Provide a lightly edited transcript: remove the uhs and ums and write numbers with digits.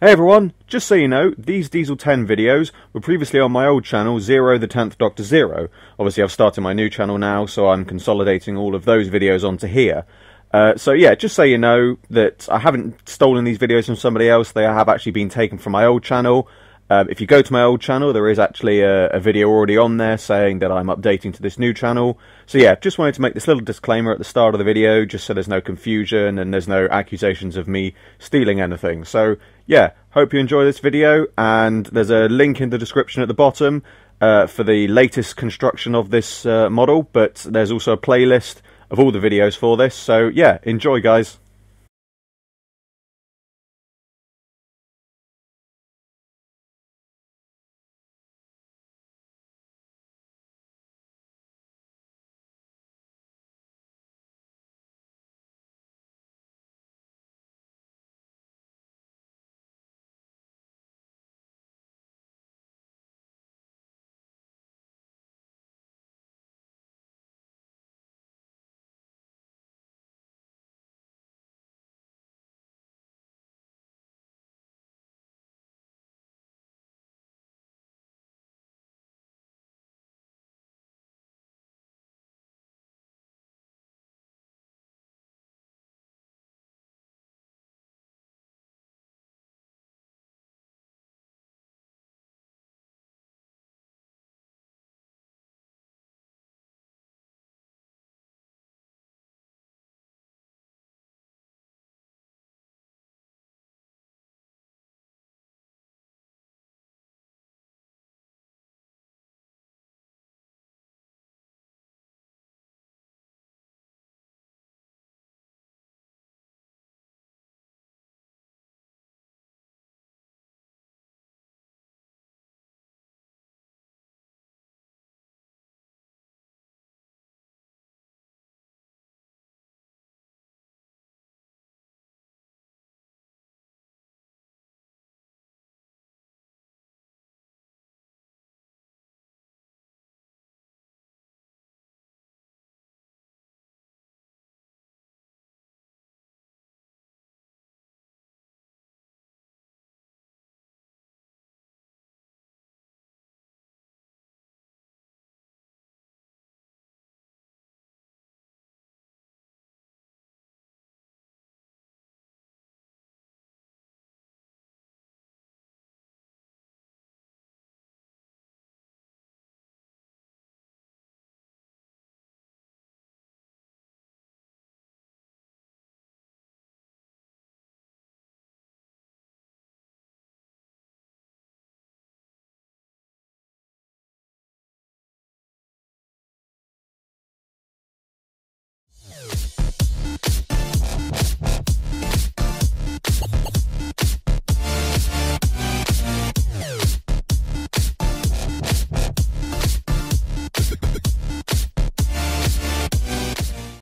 Hey everyone, just so you know, these Diesel 10 videos were previously on my old channel, 0 the 10th Doctor 0. Obviously I've started my new channel now, so I'm consolidating all of those videos onto here. So yeah, just so you know that I haven't stolen these videos from somebody else, they have actually been taken from my old channel. If you go to my old channel, there is actually a video already on there saying that I'm updating to this new channel. So yeah, just wanted to make this little disclaimer at the start of the video, just so there's no confusion and there's no accusations of me stealing anything. So yeah, hope you enjoy this video, and there's a link in the description at the bottom for the latest construction of this model, but there's also a playlist of all the videos for this. So yeah, enjoy guys.